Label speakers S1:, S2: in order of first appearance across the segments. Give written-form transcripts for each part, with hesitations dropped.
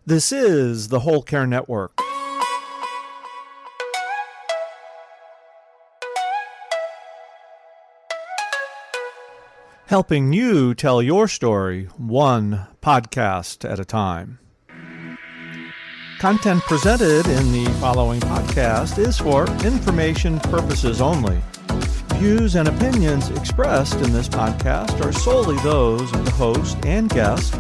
S1: This is the Whole Care Network. Helping you tell your story one podcast at a time. Content presented in the following podcast is for information purposes only. Views and opinions expressed in this podcast are solely those of the host and guest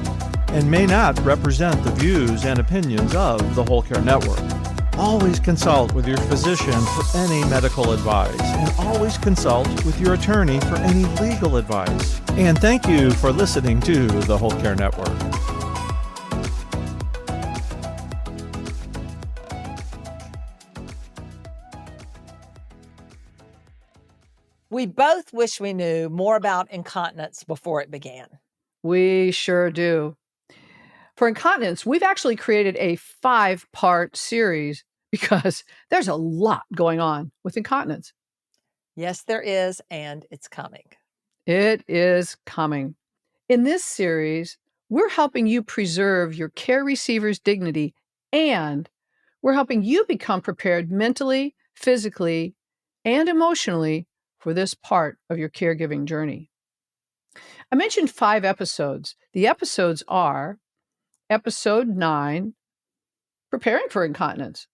S1: and may not represent the views and opinions of the Whole Care Network. Always consult with your physician for any medical advice, and always consult with your attorney for any legal advice. And thank you for listening to the Whole Care Network.
S2: We both wish we knew more about incontinence before it began.
S3: We sure do. For incontinence, we've actually created a 5-part series because there's a lot going on with incontinence.
S2: Yes, there is, and it's coming.
S3: It is coming. In this series, we're helping you preserve your care receiver's dignity, and we're helping you become prepared mentally, physically, and emotionally for this part of your caregiving journey. I mentioned 5 episodes. The episodes are Episode 9, Preparing for Incontinence.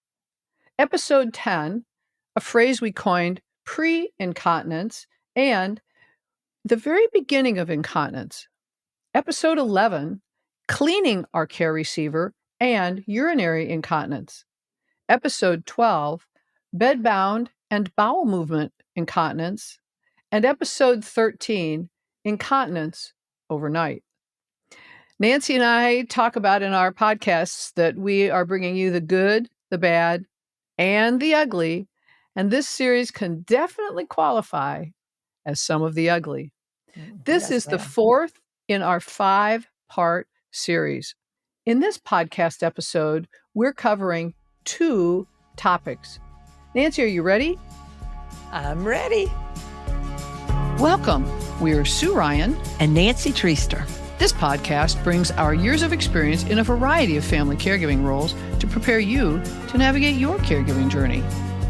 S3: Episode 10, a phrase we coined, pre-incontinence, and the very beginning of incontinence. Episode 11, Cleaning our care receiver and urinary incontinence. Episode 12, Bedbound and bowel movement incontinence. And episode 13, Incontinence overnight. Nancy and I talk about in our podcasts that we are bringing you the good, the bad, and the ugly, and this series can definitely qualify as some of the ugly. This is the 4th in our 5-part series. In this podcast episode, we're covering 2 topics. Nancy, are you ready?
S2: I'm ready.
S3: Welcome. We're Sue Ryan
S2: and Nancy Treaster.
S3: This podcast brings our years of experience in a variety of family caregiving roles to prepare you to navigate your caregiving journey.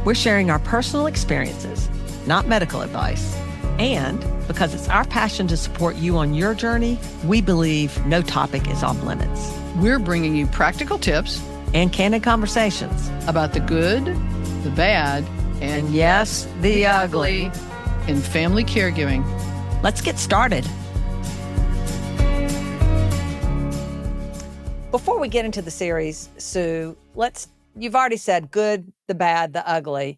S4: We're sharing our personal experiences, not medical advice. And because it's our passion to support you on your journey, we believe no topic is off limits.
S3: We're bringing you practical tips
S4: and candid conversations
S3: about the good, the bad, and
S4: yes, the ugly
S3: in family caregiving.
S4: Let's get started.
S2: Before we get into the series, Sue, you've already said good, the bad, the ugly.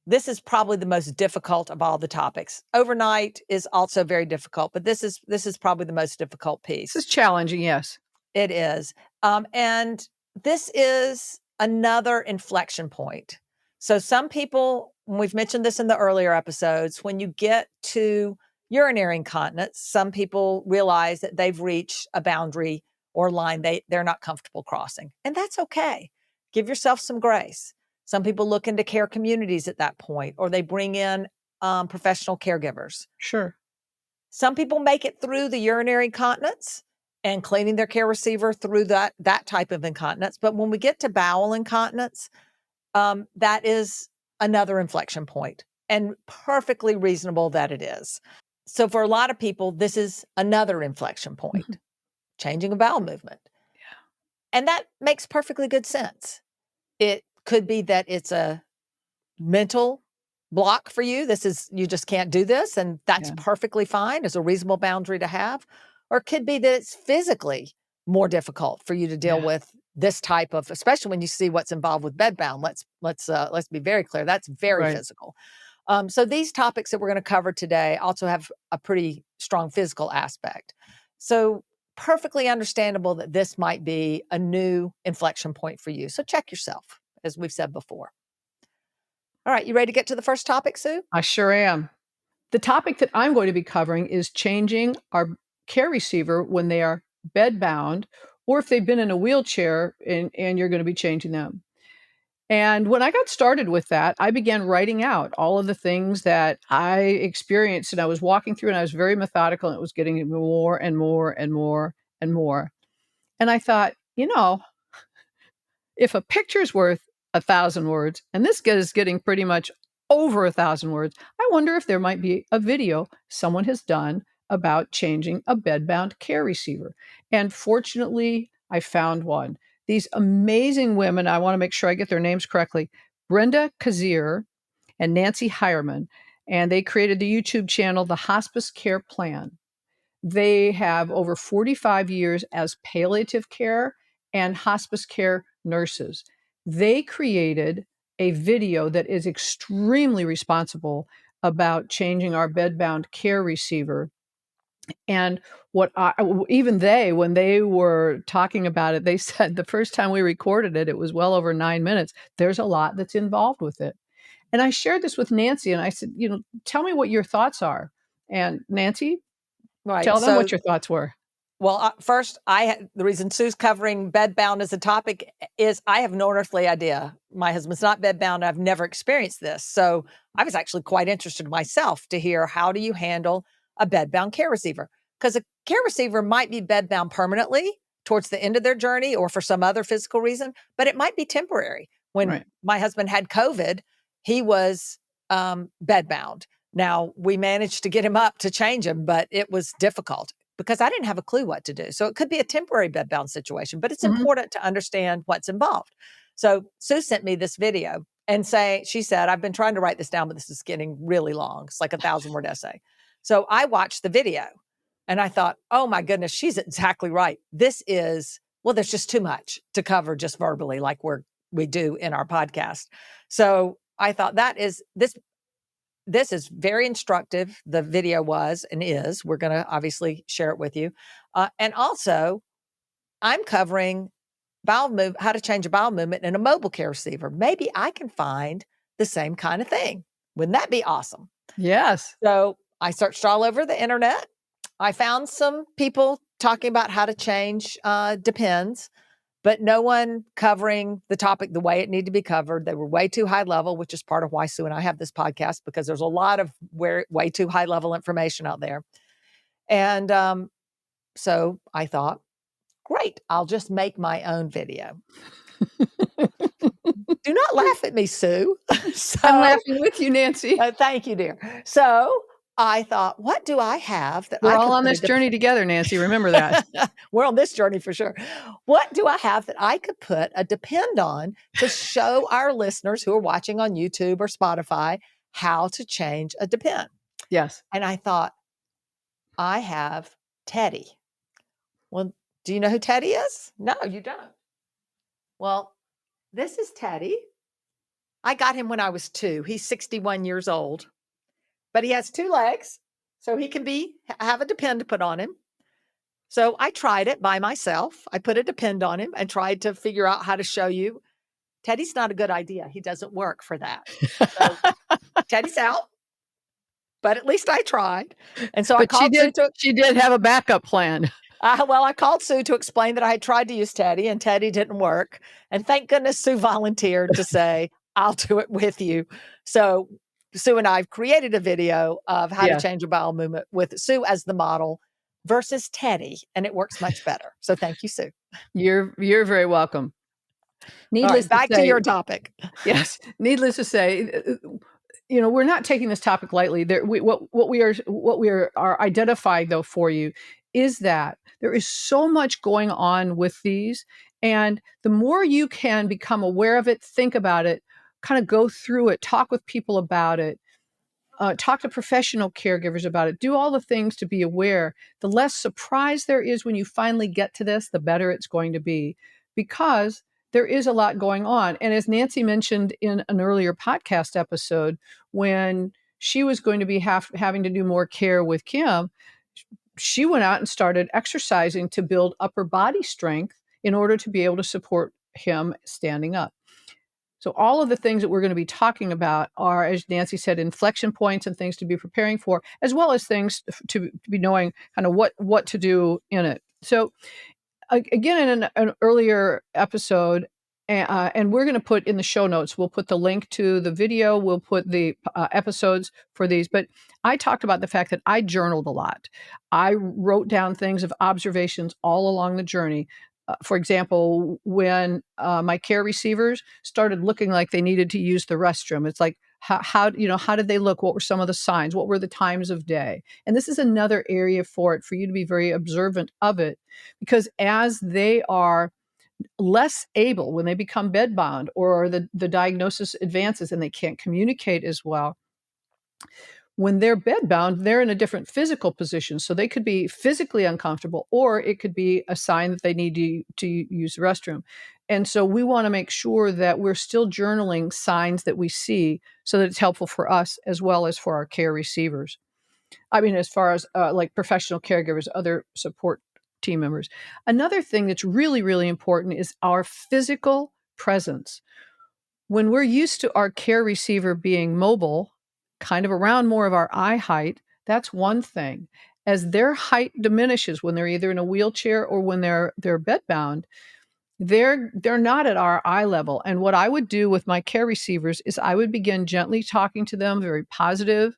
S2: This is probably the most difficult of all the topics. Overnight is also very difficult, but this is probably the most difficult piece.
S3: This is challenging, yes.
S2: It is. And this is another inflection point. So some people, we've mentioned this in the earlier episodes, when you get to urinary incontinence, some people realize that they've reached a boundary or line they're not comfortable crossing. And that's okay. Give yourself some grace. Some people look into care communities at that point, or they bring in professional caregivers.
S3: Sure.
S2: Some people make it through the urinary incontinence and cleaning their care receiver through that type of incontinence. But when we get to bowel incontinence, that is another inflection point, and perfectly reasonable that it is. So for a lot of people, this is another inflection point. Mm-hmm. Changing a bowel movement.
S3: Yeah.
S2: And that makes perfectly good sense. It could be that it's a mental block for you. You just can't do this, and that's perfectly fine. It's a reasonable boundary to have. Or it could be that it's physically more difficult for you to deal with this type of, especially when you see what's involved with bedbound. Let's be very clear. That's very physical. So these topics that we're going to cover today also have a pretty strong physical aspect. So perfectly understandable that this might be a new inflection point for you. So check yourself, as we've said before. All right, you ready to get to the first topic, Sue?
S3: I sure am. The topic that I'm going to be covering is changing our care receiver when they are bedbound, or if they've been in a wheelchair and you're going to be changing them. And when I got started with that, I began writing out all of the things that I experienced, and I was walking through, and I was very methodical, and it was getting more and more and more and more. And I thought, if a picture's worth 1,000 words, and this is getting pretty much over 1,000 words, I wonder if there might be a video someone has done about changing a bedbound care receiver. And fortunately, I found one. These amazing women, I want to make sure I get their names correctly, Brenda Kazir and Nancy Hireman, and they created the YouTube channel, The Hospice Care Plan. They have over 45 years as palliative care and hospice care nurses. They created a video that is extremely responsible about changing our bedbound care receiver. And when they were talking about it, they said the first time we recorded it, it was well over 9 minutes. There's a lot that's involved with it. And I shared this with Nancy, and I said, tell me what your thoughts are. And Nancy, tell them what your thoughts were.
S2: Well, first, the reason Sue's covering bedbound as a topic is I have no earthly idea. My husband's not bedbound. I've never experienced this. So I was actually quite interested myself to hear, how do you handle a bedbound care receiver? Because a care receiver might be bedbound permanently towards the end of their journey or for some other physical reason, but it might be temporary. When my husband had COVID, he was bedbound. Now, we managed to get him up to change him, but it was difficult because I didn't have a clue what to do. So it could be a temporary bedbound situation, but it's important to understand what's involved. So Sue sent me this video and she said, I've been trying to write this down, but this is getting really long. It's like a 1,000-word essay. So I watched the video and I thought, oh my goodness, she's exactly right. There's just too much to cover just verbally like we do in our podcast. So I thought this is very instructive. The video was and is. We're going to obviously share it with you. And also, I'm covering how to change a bowel movement in a mobile care receiver. Maybe I can find the same kind of thing. Wouldn't that be awesome?
S3: Yes.
S2: So I searched all over the internet. I found some people talking about how to change Depends, but no one covering the topic the way it needed to be covered. They were way too high level, which is part of why Sue and I have this podcast, because there's a lot of way too high level information out there. And so I thought, great, I'll just make my own video. Do not laugh at me, Sue.
S3: I'm laughing with you, Nancy.
S2: Thank you, dear. So I thought, what do I have that
S3: we're all on this journey together, Nancy. Remember that.
S2: We're on this journey for sure. What do I have that I could put a depend on to show our listeners who are watching on YouTube or Spotify how to change a depend?
S3: Yes.
S2: And I thought, I have Teddy. Well, do you know who Teddy is? No, you don't. Well, this is Teddy. I got him when I was 2. He's 61 years old. But he has 2 legs, so he can have a depend to put on him. So I tried it by myself. I put a depend on him and tried to figure out how to show you. Teddy's not a good idea. He doesn't work for that. So Teddy's out, but at least I tried. And so
S3: she did have a backup plan.
S2: I called Sue to explain that I had tried to use Teddy and Teddy didn't work. And thank goodness Sue volunteered to say, I'll do it with you. So Sue and I have created a video of how to change a bowel movement with Sue as the model versus Teddy, and it works much better. So thank you, Sue.
S3: You're very welcome.
S2: Back to your topic.
S3: Yes. Needless to say, we're not taking this topic lightly. What we are identifying though for you is that there is so much going on with these, and the more you can become aware of it, think about it, kind of go through it, talk with people about it, talk to professional caregivers about it, do all the things to be aware. The less surprise there is when you finally get to this, the better it's going to be, because there is a lot going on. And as Nancy mentioned in an earlier podcast episode, when she was going to be having to do more care with Kim, she went out and started exercising to build upper body strength in order to be able to support him standing up. So all of the things that we're going to be talking about are, as Nancy said, inflection points and things to be preparing for, as well as things to be knowing kind of what to do in it. So again, in an earlier episode, and we're going to put in the show notes, we'll put the link to the video, we'll put the episodes for these. But I talked about the fact that I journaled a lot. I wrote down things of observations all along the journey. for example, when my care receivers started looking like they needed to use the restroom, it's like, how did they look? What were some of the signs? What were the times of day? And this is another area for you to be very observant of it, because as they are less able, when they become bedbound or the diagnosis advances and they can't communicate as well, when they're bedbound, they're in a different physical position. So they could be physically uncomfortable, or it could be a sign that they need to use the restroom. And so we want to make sure that we're still journaling signs that we see so that it's helpful for us as well as for our care receivers. I mean, as far as like professional caregivers, other support team members. Another thing that's really, really important is our physical presence. When we're used to our care receiver being mobile, kind of around more of our eye height, that's one thing. As their height diminishes when they're either in a wheelchair or when they're bedbound, they're not at our eye level. And what I would do with my care receivers is I would begin gently talking to them, very positive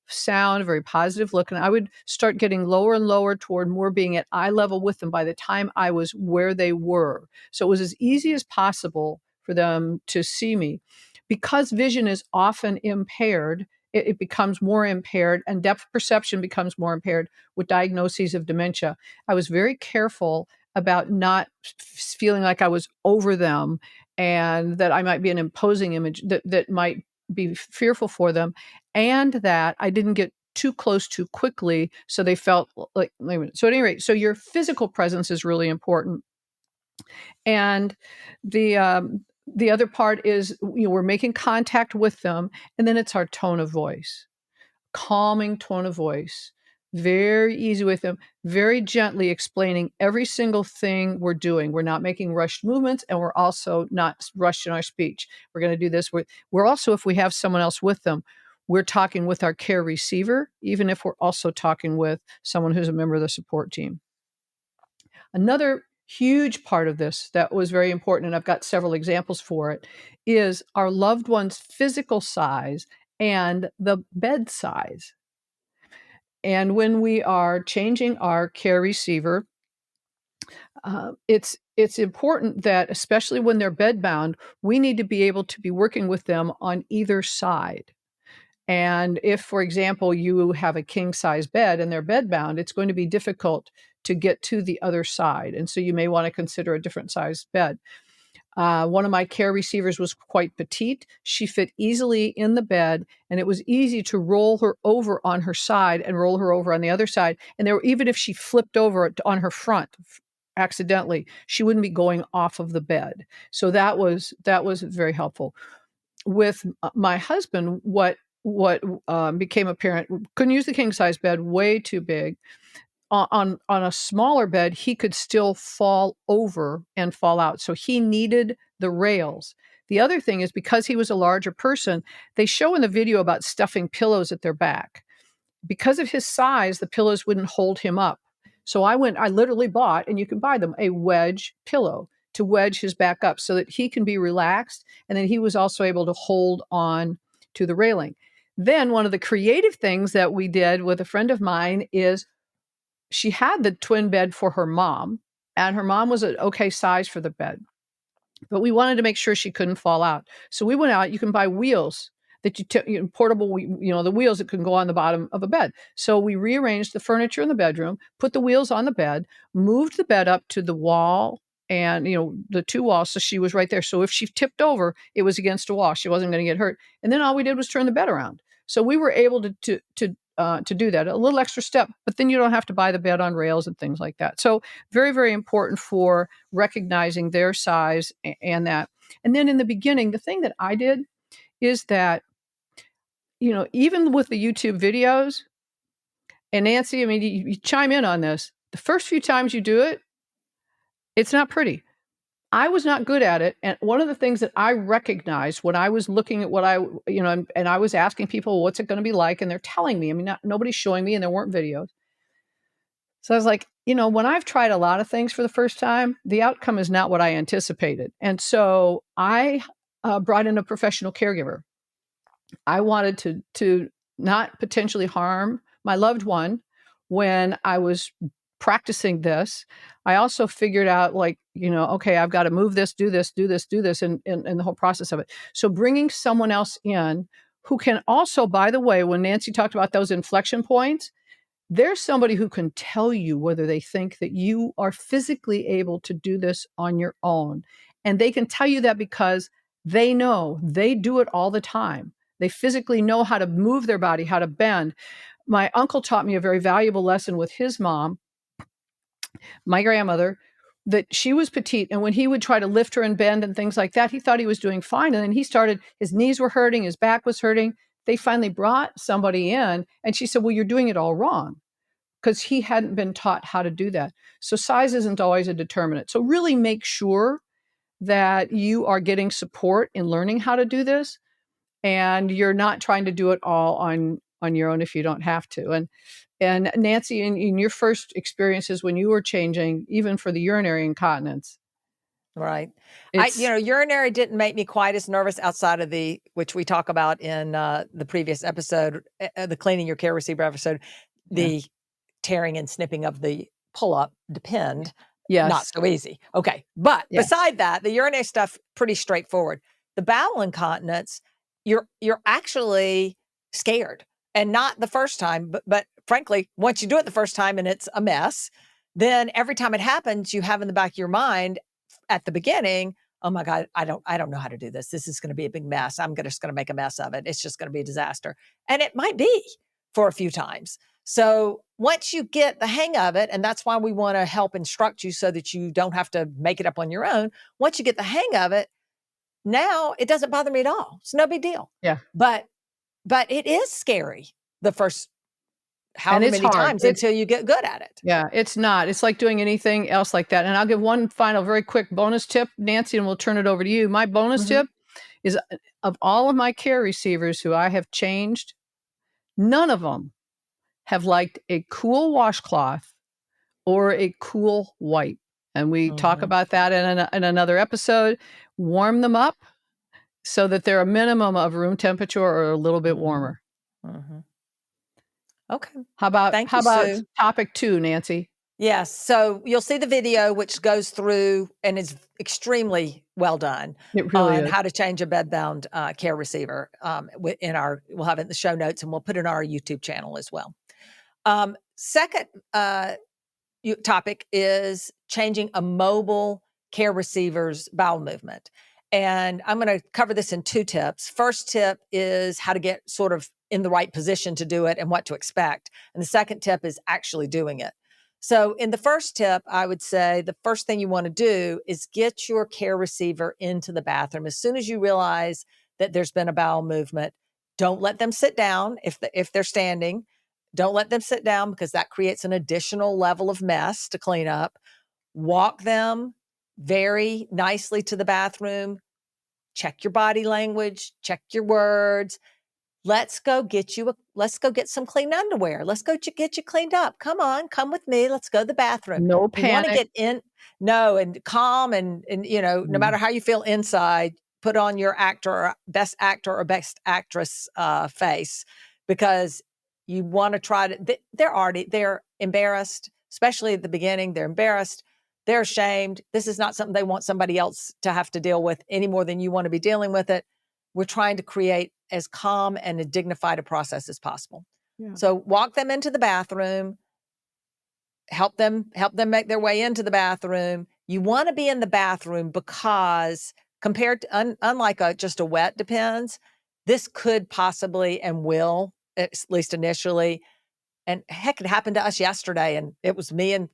S3: sound, very positive look, and I would start getting lower and lower toward more being at eye level with them by the time I was where they were. So it was as easy as possible for them to see me. Because vision is often impaired, it becomes more impaired, and depth perception becomes more impaired with diagnoses of dementia. I was very careful about not feeling like I was over them and that I might be an imposing image that might be fearful for them, and that I didn't get too close too quickly so they felt like, so at any rate, so your physical presence is really important. And the other part is, we're making contact with them, and then it's our tone of voice, calming tone of voice, very easy with them, very gently explaining every single thing we're doing. We're not making rushed movements, and we're also not rushed in our speech. We're going to do this. We're also, if we have someone else with them, we're talking with our care receiver, even if we're also talking with someone who's a member of the support team. Another huge part of this that was very important, and I've got several examples for it, is our loved one's physical size and the bed size. And when we are changing our care receiver, it's important that, especially when they're bedbound, we need to be able to be working with them on either side. And if, for example, you have a king size bed and they're bedbound, it's going to be difficult to get to the other side. And so you may want to consider a different size bed. One of my care receivers was quite petite. She fit easily in the bed, and it was easy to roll her over on her side and roll her over on the other side. And even if she flipped over on her front accidentally, she wouldn't be going off of the bed. So that was very helpful. With my husband, what became apparent, couldn't use the king size bed, way too big. On a smaller bed, he could still fall over and fall out. So he needed the rails. The other thing is, because he was a larger person, they show in the video about stuffing pillows at their back. Because of his size, the pillows wouldn't hold him up. So I literally bought, and you can buy them, a Wedge pillow to wedge his back up so that he can be relaxed. And then he was also able to hold on to the railing. Then one of the creative things that we did with a friend of mine is, she had the twin bed for her mom, and her mom was an okay size for the bed, but we wanted to make sure she couldn't fall out. So we went out. You can buy wheels that portable, the wheels that can go on the bottom of a bed. So we rearranged the furniture in the bedroom, put the wheels on the bed, moved the bed up to the wall and, the two walls. So she was right there. So if she tipped over, it was against a wall. She wasn't going to get hurt. And then all we did was turn the bed around. So we were able to do that, a little extra step, but then you don't have to buy the bed on rails and things like that. So very, very important for recognizing their size and that. And then in the beginning, the thing that I did is that, even with the YouTube videos, and Nancy, I mean, you chime in on this, the first few times you do it, it's not pretty. I was not good at it. And one of the things that I recognized when I was looking at what and I was asking people, what's it going to be like? And they're telling me, nobody's showing me, and there weren't videos. So I was like, when I've tried a lot of things for the first time, the outcome is not what I anticipated. And so I brought in a professional caregiver. I wanted to not potentially harm my loved one when I was practicing this, I also figured out, like, okay, I've got to move this, do this, and the whole process of it. So bringing someone else in who can also, by the way, when Nancy talked about those inflection points, there's somebody who can tell you whether they think that you are physically able to do this on your own. And they can tell you that because they know, they do it all the time. They physically know how to move their body, how to bend. My uncle taught me a very valuable lesson with his mom, my grandmother, that she was petite. And when he would try to lift her and bend and things like that, he thought he was doing fine. And then his knees were hurting, his back was hurting. They finally brought somebody in and she said, well, you're doing it all wrong, because he hadn't been taught how to do that. So size isn't always a determinant. So really make sure that you are getting support in learning how to do this, and you're not trying to do it all on your own if you don't have to. And Nancy, in your first experiences when you were changing, even for the urinary incontinence.
S2: Right. Urinary didn't make me quite as nervous outside of which we talk about in the previous episode, the cleaning your care receiver episode, the tearing and snipping of the pull-up depend.
S3: Yes.
S2: Not so easy. Okay. But beside that, the urinary stuff, pretty straightforward. The bowel incontinence, you're actually scared. And not the first time, but frankly, once you do it the first time and it's a mess, then every time it happens, you have in the back of your mind at the beginning, oh my God, I don't know how to do this. This is going to be a big mess. I'm just going to make a mess of it. It's just going to be a disaster. And it might be for a few times. So once you get the hang of it, and that's why we want to help instruct you so that you don't have to make it up on your own. Once you get the hang of it, now it doesn't bother me at all. It's no big deal.
S3: Yeah.
S2: But it is scary the first however many times until you get good at it.
S3: Yeah, it's not. It's like doing anything else like that. And I'll give one final very quick bonus tip, Nancy, and we'll turn it over to you. My bonus tip is, of all of my care receivers who I have changed, none of them have liked a cool washcloth or a cool wipe. And we talk about that in another episode. Warm them up so that they're a minimum of room temperature or a little bit warmer.
S2: Okay.
S3: How about topic 2, Nancy?
S2: Yes. So you'll see the video, which goes through and is extremely well done.
S3: It really is.
S2: How to change a bedbound care receiver. We'll have it in the show notes, and we'll put it on our YouTube channel as well. Second topic is changing a mobile care receiver's bowel movement. And I'm going to cover this in 2 tips. First tip is how to get sort of in the right position to do it and what to expect. And the second tip is actually doing it. So in the first tip, I would say the first thing you want to do is get your care receiver into the bathroom. As soon as you realize that there's been a bowel movement, don't let them sit down if they're standing. Don't let them sit down, because that creates an additional level of mess to clean up. Walk them very nicely to the bathroom. Check your body language, check your words. Let's go get some clean underwear. Let's go get you cleaned up. Come on, come with me. Let's go to the bathroom.
S3: No panic.
S2: You want to get in, and calm and no matter how you feel inside, put on your best actor or best actress face, because you want to try to, they're embarrassed, especially at the beginning. They're embarrassed. They're ashamed. This is not something they want somebody else to have to deal with any more than you want to be dealing with it. We're trying to create as calm and as dignified a process as possible. Yeah. So walk them into the bathroom, help them make their way into the bathroom. You want to be in the bathroom because compared to, unlike just a wet depends, this could possibly and will, at least initially, and heck, it happened to us yesterday, and it was me and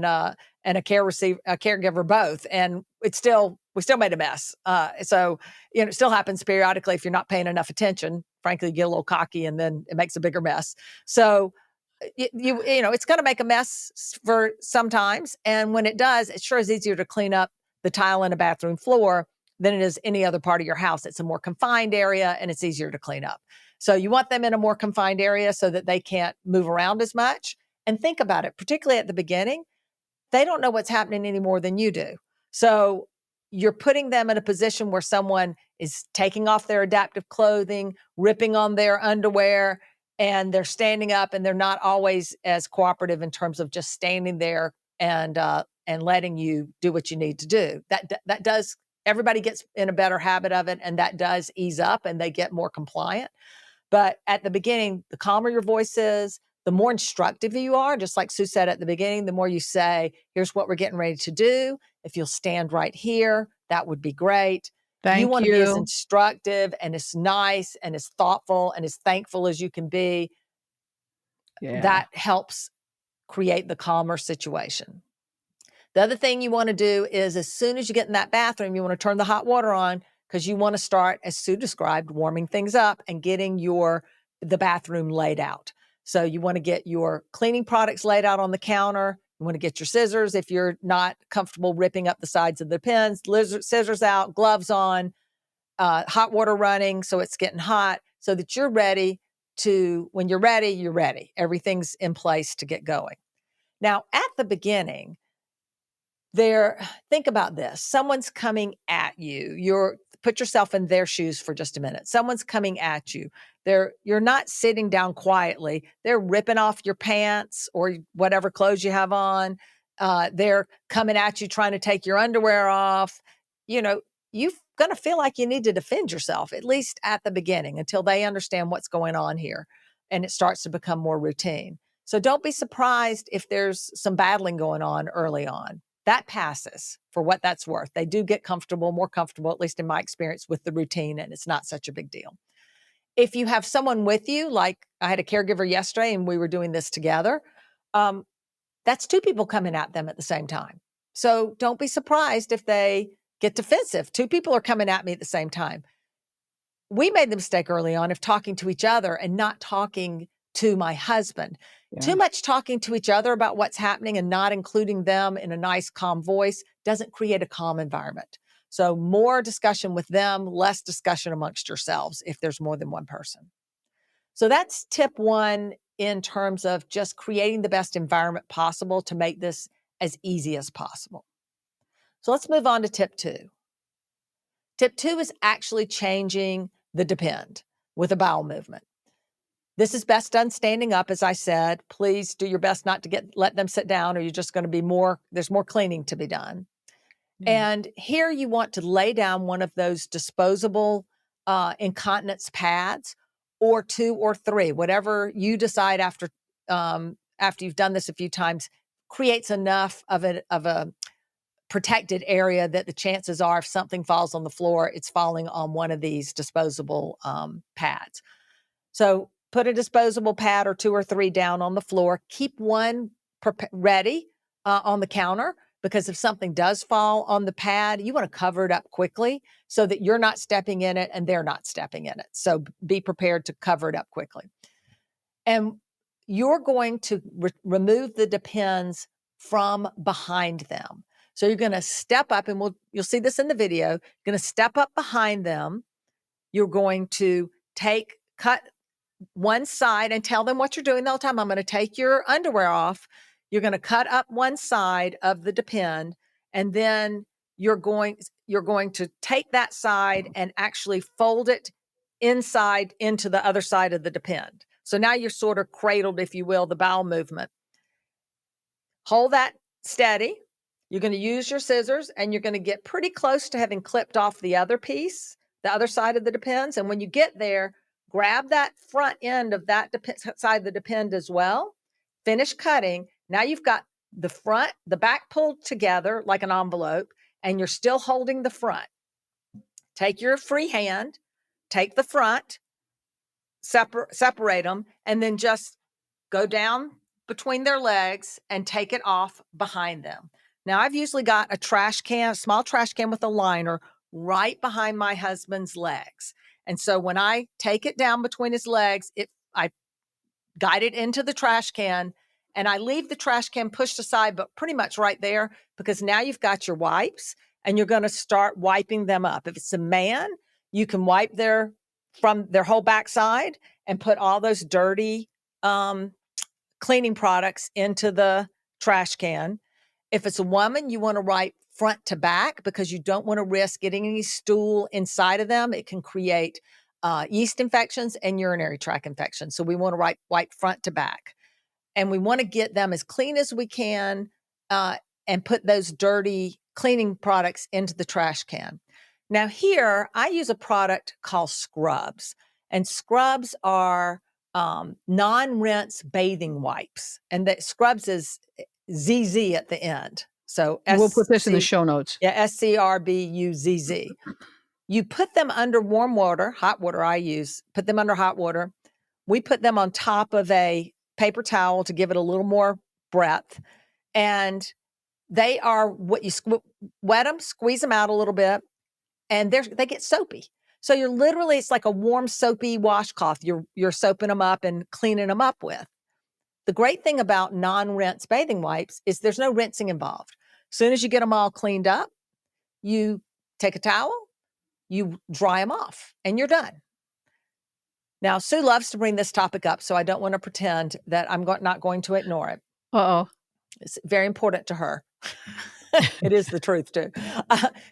S2: a caregiver both, and we still made a mess. So it still happens periodically if you're not paying enough attention. Frankly, you get a little cocky, and then it makes a bigger mess. So it's going to make a mess for sometimes, and when it does, it sure is easier to clean up the tile in a bathroom floor than it is any other part of your house. It's a more confined area, and it's easier to clean up. So you want them in a more confined area so that they can't move around as much. And think about it, particularly at the beginning, they don't know what's happening any more than you do. So you're putting them in a position where someone is taking off their adaptive clothing, ripping on their underwear, and they're standing up and they're not always as cooperative in terms of just standing there and letting you do what you need to do. That does, everybody gets in a better habit of it, and that does ease up and they get more compliant. But at the beginning, the calmer your voice is, the more instructive you are, just like Sue said at the beginning, the more you say, here's what we're getting ready to do. If you'll stand right here, that would be great. You want to be as instructive and as nice and as thoughtful and as thankful as you can be.
S3: Yeah.
S2: That helps create the calmer situation. The other thing you want to do is, as soon as you get in that bathroom, you want to turn the hot water on, because you want to start, as Sue described, warming things up and getting the bathroom laid out. So you want to get your cleaning products laid out on the counter. You want to get your scissors if you're not comfortable ripping up the sides of the pens. Scissors out, gloves on, hot water running so it's getting hot, so that you're ready to, when you're ready. Everything's in place to get going. Now, at the beginning, think about this. Someone's coming at you. Put yourself in their shoes for just a minute. Someone's coming at you. You're not sitting down quietly. They're ripping off your pants or whatever clothes you have on. They're coming at you, trying to take your underwear off. You're going to feel like you need to defend yourself, at least at the beginning, until they understand what's going on here and it starts to become more routine. So don't be surprised if there's some battling going on early on. That passes for what that's worth. They do get more comfortable, at least in my experience, with the routine, and it's not such a big deal. If you have someone with you, like I had a caregiver yesterday and we were doing this together, that's two people coming at them at the same time. So don't be surprised if they get defensive. Two people are coming at me at the same time. We made the mistake early on of talking to each other and not talking to my husband. Yeah. Too much talking to each other about what's happening and not including them in a nice, calm voice doesn't create a calm environment. So more discussion with them, less discussion amongst yourselves if there's more than one person. So that's tip one in terms of just creating the best environment possible to make this as easy as possible. So let's move on to tip two. Tip two is actually changing the depend with a bowel movement. This is best done standing up, as I said. Please do your best not to let them sit down, or you're just going to be there's more cleaning to be done. And here you want to lay down one of those disposable incontinence pads, or 2 or 3, whatever you decide after you've done this a few times, creates enough of a protected area that the chances are if something falls on the floor, it's falling on one of these disposable pads. So put a disposable pad or 2 or 3 down on the floor. Keep one ready on the counter, because if something does fall on the pad, you want to cover it up quickly so that you're not stepping in it and they're not stepping in it. So be prepared to cover it up quickly. And you're going to remove the depends from behind them. So you're going to step up, and you'll see this in the video. You're going to step up behind them. You're going to cut one side and tell them what you're doing the whole time. I'm going to take your underwear off. You're going to cut up one side of the depend, and then you're going to take that side and actually fold it inside into the other side of the depend. So now you're sort of cradled, if you will, the bowel movement. Hold that steady. You're going to use your scissors, and you're going to get pretty close to having clipped off the other piece, the other side of the depends. And when you get there, grab that front end of that side of the depend as well. Finish cutting. Now you've got the back pulled together like an envelope, and you're still holding the front. Take your free hand, take the front, separate them, and then just go down between their legs and take it off behind them. Now, I've usually got a small trash can with a liner right behind my husband's legs. And so when I take it down between his legs, I guide it into the trash can, and I leave the trash can pushed aside, but pretty much right there, because now you've got your wipes and you're going to start wiping them up. If it's a man, you can wipe from their whole backside and put all those dirty cleaning products into the trash can. If it's a woman, you want to wipe front to back, because you don't want to risk getting any stool inside of them. It can create yeast infections and urinary tract infections. So we want to wipe front to back. And we want to get them as clean as we can and put those dirty cleaning products into the trash can. Now here, I use a product called scrubs. And scrubs are non-rinse bathing wipes. And that scrubs is ZZ at the end. So
S3: we'll put this in the show notes.
S2: Yeah, SCRBUZZ. You put them under warm water, hot water I use, put them under hot water. We put them on top of a paper towel to give it a little more breadth. And they are what you wet them, squeeze them out a little bit, and they get soapy. So you're literally, it's like a warm soapy washcloth you're soaping them up and cleaning them up with. The great thing about non-rinse bathing wipes is there's no rinsing involved. As soon as you get them all cleaned up, you take a towel, you dry them off, and you're done. Now, Sue loves to bring this topic up, so I don't want to pretend that I'm not going to ignore it.
S3: Uh-oh.
S2: It's very important to her. It is the truth, too.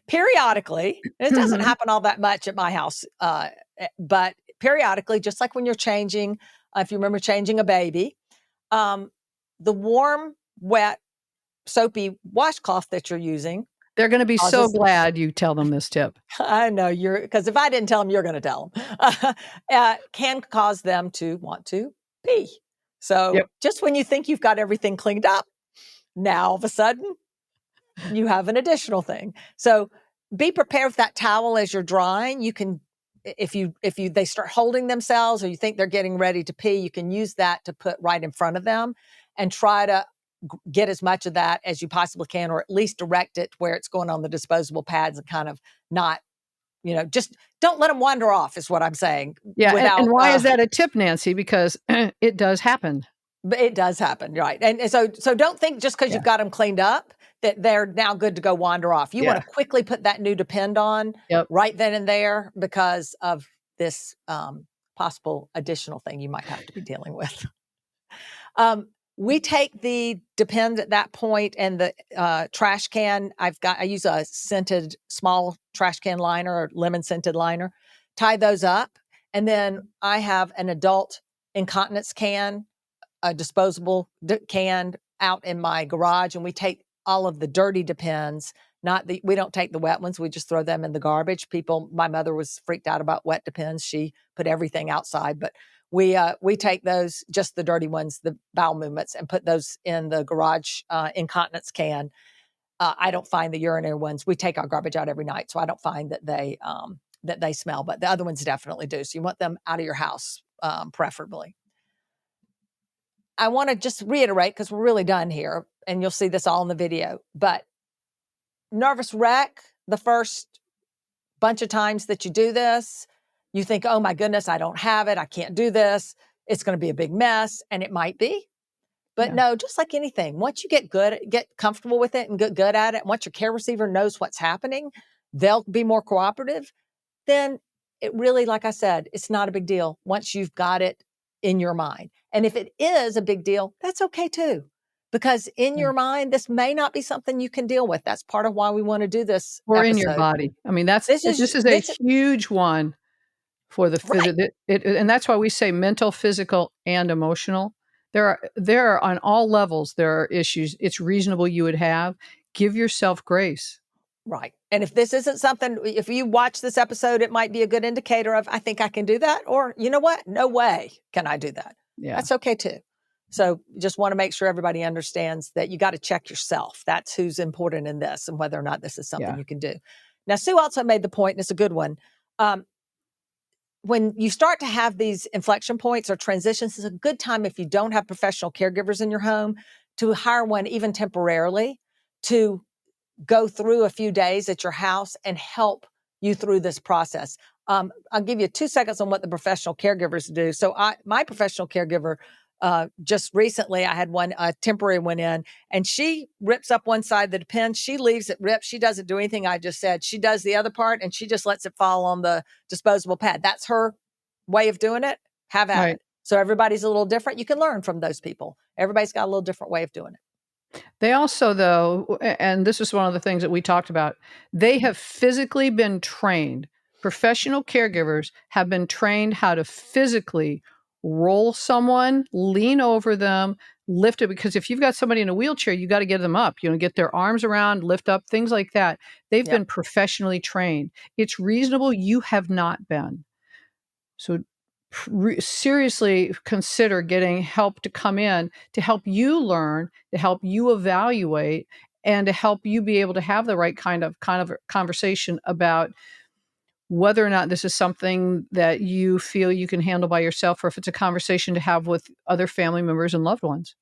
S2: Periodically, it doesn't happen all that much at my house, but periodically, just like when you're changing, if you remember changing a baby, the warm, wet, soapy washcloth that you're using,
S3: they're going to be so glad you tell them this tip.
S2: I know because if I didn't tell them, you're going to tell them, can cause them to want to pee. So just when you think you've got everything cleaned up, now all of a sudden you have an additional thing. So be prepared with that towel as you're drying. You can, if they start holding themselves or you think they're getting ready to pee, you can use that to put right in front of them and try to get as much of that as you possibly can, or at least direct it where it's going on the disposable pads and kind of not, just don't let them wander off is what I'm saying.
S3: Yeah. And why is that a tip, Nancy? Because it does happen.
S2: But it does happen, right? And so don't think just because you've got them cleaned up that they're now good to go wander off. You want to quickly put that new Depend on right then and there because of this possible additional thing you might have to be dealing with. We take the Depend at that point and the trash can. I use a scented small trash can liner or lemon scented liner, tie those up. And then I have an adult incontinence can, a disposable can out in my garage. And we take all of the dirty Depends, we don't take the wet ones. We just throw them in the garbage. My mother was freaked out about wet Depends. She put everything outside, but we take those, just the dirty ones, the bowel movements, and put those in the garage incontinence can. I don't find the urinary ones. We take our garbage out every night, so I don't find that they smell, but the other ones definitely do. So you want them out of your house, preferably. I want to just reiterate, because we're really done here, and you'll see this all in the video, but nervous wreck, the first bunch of times that you do this, you think, oh my goodness, I don't have it. I can't do this. It's going to be a big mess. And it might be. But no, just like anything, once you get comfortable with it and get good at it, once your care receiver knows what's happening, they'll be more cooperative. Then it really, like I said, it's not a big deal once you've got it in your mind. And if it is a big deal, that's okay too. Because in your mind, this may not be something you can deal with. That's part of why we want to do this.
S3: Or in your body. I mean, this is a huge one for the physical. And that's why we say mental, physical, and emotional. There are on all levels, there are issues it's reasonable you would have. Give yourself grace.
S2: Right. And if this isn't something, if you watch this episode, it might be a good indicator of, I think I can do that. Or, you know what? No way can I do that.
S3: Yeah.
S2: That's okay too. So just want to make sure everybody understands that you got to check yourself. That's who's important in this and whether or not this is something you can do. Now, Sue also made the point, and it's a good one. When you start to have these inflection points or transitions, it's a good time, if you don't have professional caregivers in your home, to hire one even temporarily to go through a few days at your house and help you through this process. I'll give you 2 seconds on what the professional caregivers do. So my professional caregiver, just recently, I had a temporary one in, and she rips up one side of the Depend. She leaves it ripped. She doesn't do anything I just said. She does the other part, and she just lets it fall on the disposable pad. That's her way of doing it. Have at it. So everybody's a little different. You can learn from those people. Everybody's got a little different way of doing it.
S3: They also, though, and this is one of the things that we talked about, they have physically been trained Professional caregivers have been trained how to physically roll someone, lean over them, lift it. Because if you've got somebody in a wheelchair, you got to get them up, get their arms around, lift up, things like that. They've been professionally trained. It's reasonable you have not been. So seriously consider getting help to come in to help you learn, to help you evaluate, and to help you be able to have the right kind of conversation about whether or not this is something that you feel you can handle by yourself, or if it's a conversation to have with other family members and loved ones.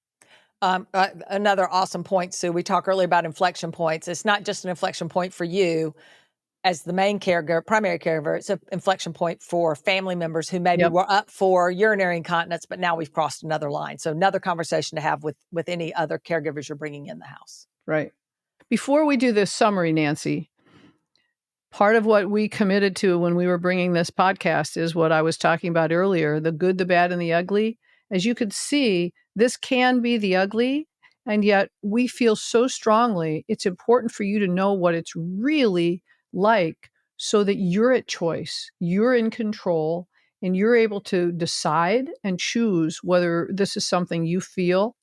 S2: Another awesome point, Sue. We talked earlier about inflection points. It's not just an inflection point for you as the main caregiver, primary caregiver. It's an inflection point for family members who maybe were up for urinary incontinence, but now we've crossed another line. So another conversation to have with any other caregivers you're bringing in the house.
S3: Right. Before we do this summary, Nancy, part of what we committed to when we were bringing this podcast is what I was talking about earlier, the good, the bad, and the ugly. As you could see, this can be the ugly, and yet we feel so strongly it's important for you to know what it's really like so that you're at choice, you're in control, and you're able to decide and choose whether this is something you feel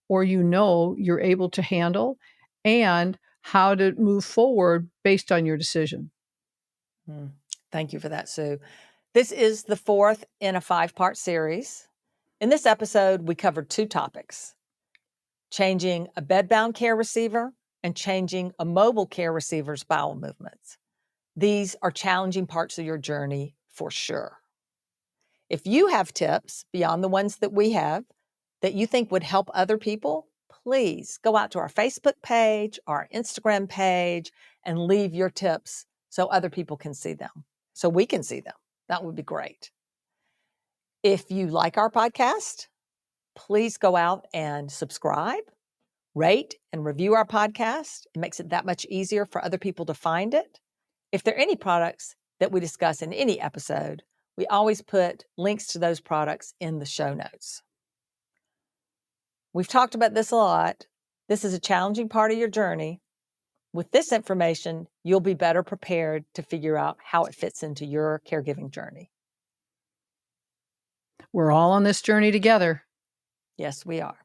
S3: or you're able to handle, and how to move forward based on your decision.
S2: Thank you for that, Sue. This is the 4th in a 5-part series. In this episode, we covered 2 topics: changing a bedbound care receiver and changing a mobile care receiver's bowel movements. These are challenging parts of your journey for sure. If you have tips beyond the ones that we have that you think would help other people, please go out to our Facebook page, our Instagram page, and leave your tips so other people can see them, so we can see them. That would be great. If you like our podcast, please go out and subscribe, rate, and review our podcast. It makes it that much easier for other people to find it. If there are any products that we discuss in any episode, we always put links to those products in the show notes. We've talked about this a lot. This is a challenging part of your journey. With this information, you'll be better prepared to figure out how it fits into your caregiving journey.
S3: We're all on this journey together.
S2: Yes, we are.